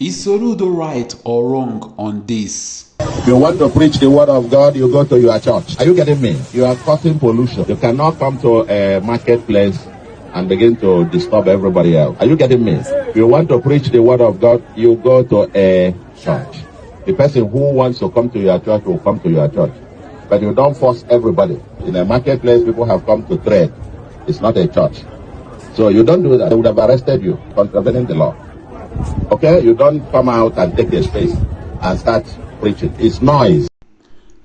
Is Soludo right or wrong on this? You want to preach the word of God, you go to your church. Are you getting me? You are causing pollution. You cannot come to a marketplace and begin to disturb everybody else. Are you getting me? You want to preach the word of God, you go to a church. The person who wants to come to your church will come to your church. But you don't force everybody. In a marketplace, people have come to trade. It's not a church. So you don't do that. They would have arrested you, contravening the law. Okay? You don't come out and take a space and start preaching. It's noise.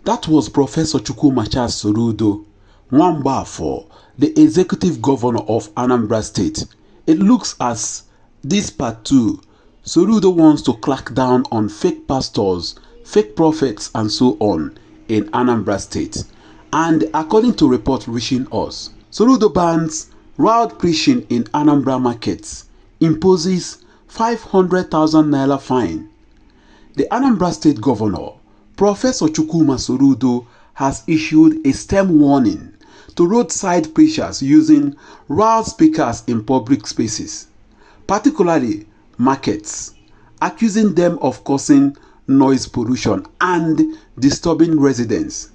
That was Professor Chukwumacha Soludo, Nwambafo, the executive governor of Anambra State. It looks as this part 2, Soludo wants to crack down on fake pastors, fake prophets and so on in Anambra State. And according to reports reaching us, Soludo bans loud preaching in Anambra markets, imposes 500,000 naira fine. The Anambra State Governor, Professor Chukwuma Soludo, has issued a stern warning to roadside preachers using loudspeakers in public spaces, particularly markets, accusing them of causing noise pollution and disturbing residents.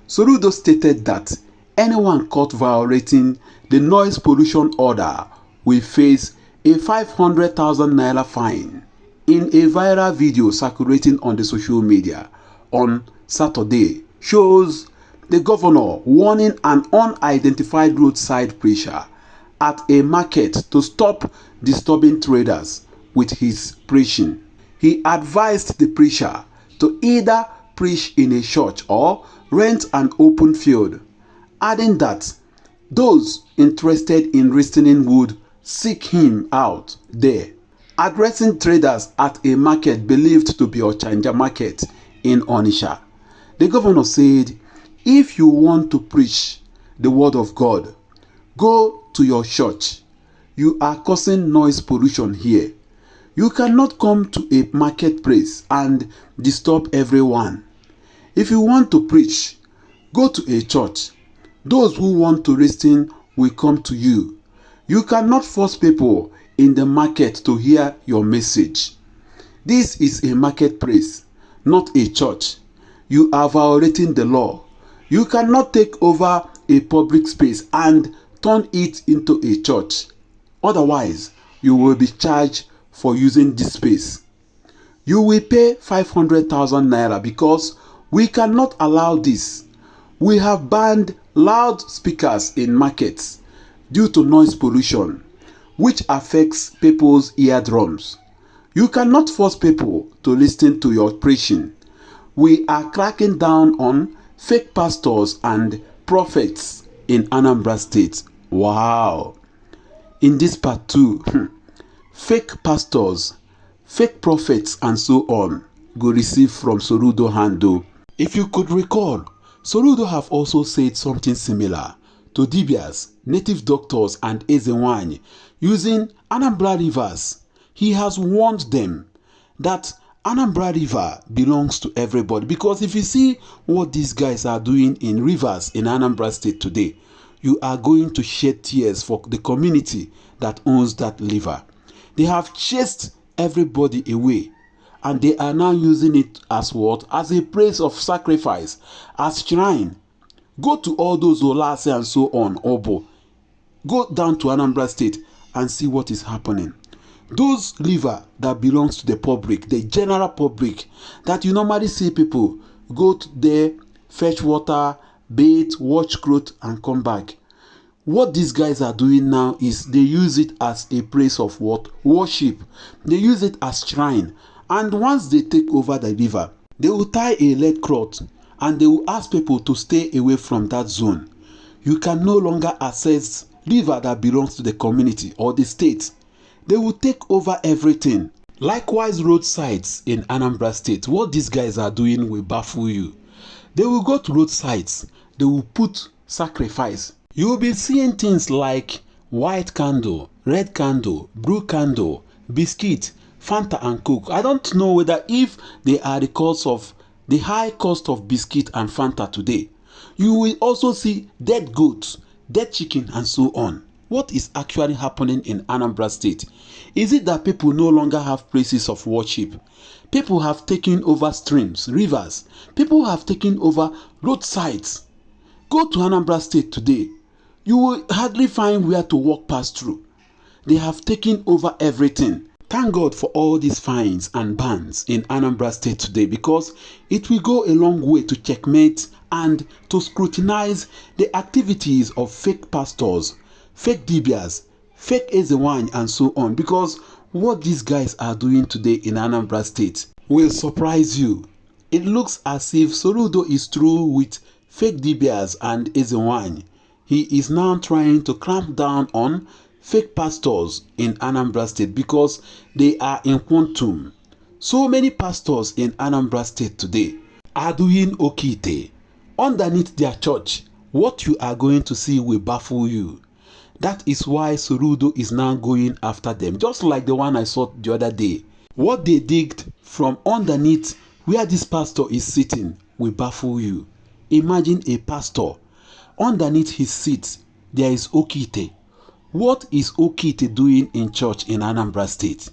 Soludo stated that anyone caught violating the noise pollution order will face a 500,000 naira fine. In a viral video circulating on the social media on Saturday, shows the governor warning an unidentified roadside preacher at a market to stop disturbing traders with his preaching. He advised the preacher to either preach in a church or rent an open field, adding that those interested in listening would seek him out there. Addressing traders at a market believed to be Ochanja Market in Onitsha, the governor said, if you want to preach the word of God, go to your church. You are causing noise pollution here. You cannot come to a marketplace and disturb everyone. If you want to preach, go to a church. Those who want to listen will come to you. You cannot force people in the market to hear your message. This is a marketplace, not a church. You are violating the law. You cannot take over a public space and turn it into a church. Otherwise, you will be charged for using this space. You will pay 500,000 naira because we cannot allow this. We have banned loudspeakers in markets due to noise pollution, which affects people's eardrums. You cannot force people to listen to your preaching. We are cracking down on fake pastors and prophets in Anambra State. Wow. In this part 2, fake pastors, fake prophets and so on go receive from Soludo handle. If you could recall, Soludo have also said something similar to Dibias, native doctors and Ezenwany using Anambra rivers. He has warned them that Anambra river belongs to everybody, because if you see what these guys are doing in rivers in Anambra State today, you are going to shed tears for the community that owns that river. They have chased everybody away and they are now using it as what? As a place of sacrifice, as shrine. Go to all those Olase and so on, Obo. Go down to Anambra State and see what is happening. Those river that belongs to the public, the general public, that you normally see people go to there, fetch water, bathe, watch clothes and come back. What these guys are doing now is they use it as a place of what? Worship. They use it as shrine. And once they take over the river, they will tie a lead cloth and they will ask people to stay away from that zone. You can no longer access river that belongs to the community or the state. They will take over everything. Likewise, roadsides in Anambra State. What these guys are doing will baffle you. They will go to roadsides. They will put sacrifice. You will be seeing things like white candle, red candle, blue candle, biscuit, Fanta and Coke. I don't know whether if they are the cause of the high cost of biscuit and Fanta today. You will also see dead goats, dead chicken and so on. what is actually happening in Anambra State? Is it that people no longer have places of worship? People have taken over streams, rivers. People have taken over roadsides. Go to Anambra State today. You will hardly find where to walk past through. They have taken over everything. Thank God for all these fines and bans in Anambra State today, because it will go a long way to checkmate and to scrutinize the activities of fake pastors, fake dibias, fake Ezewany and so on, because what these guys are doing today in Anambra State will surprise you. It looks as if Soludo is through with fake dibias and Ezewany. He is now trying to clamp down on fake pastors in Anambra State because they are in quantum. So many pastors in Anambra State today are doing okite underneath their church. What you are going to see will baffle you. That is why Soludo is now going after them, just like the one I saw the other day. What they digged from underneath where this pastor is sitting will baffle you. Imagine a pastor, underneath his seat there is okite. What is okite doing in church in Anambra State?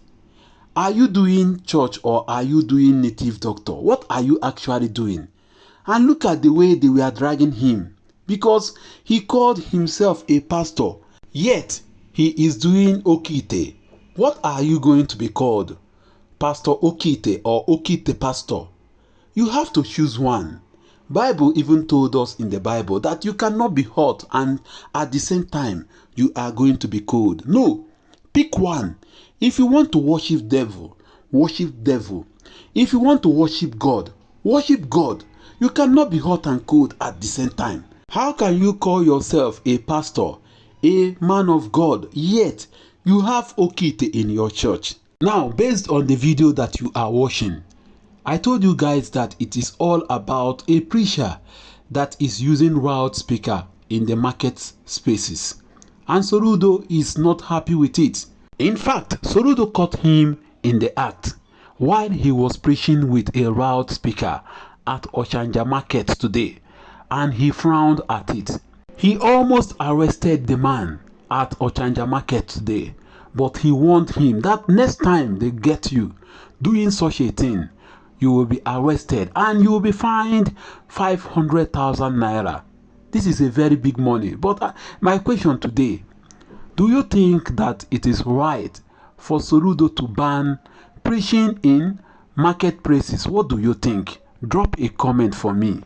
Are you doing church or are you doing native doctor? What are you actually doing? And look at the way they were dragging him, because he called himself a pastor, yet he is doing okite. What are you going to be called? Pastor Okite or Okite pastor? You have to choose one. Bible even told us in the Bible that you cannot be hot and at the same time you are going to be cold. No, pick one. If you want to worship devil, worship devil. If you want to worship God, worship God. You cannot be hot and cold at the same time. How can you call yourself a pastor, a man of God, yet you have okite in your church? Now, based on the video that you are watching, I told you guys that it is all about a preacher that is using loudspeaker in the market spaces. And Soludo is not happy with it. In fact, Soludo caught him in the act while he was preaching with a loudspeaker at Ochanja Market today, and he frowned at it. He almost arrested the man at Ochanja Market today, but he warned him that next time they get you doing such a thing, you will be arrested and you will be fined 500,000 naira. This is a very big money. But my question today, do you think that it is right for Soludo to ban preaching in marketplaces? What do you think? Drop a comment for me.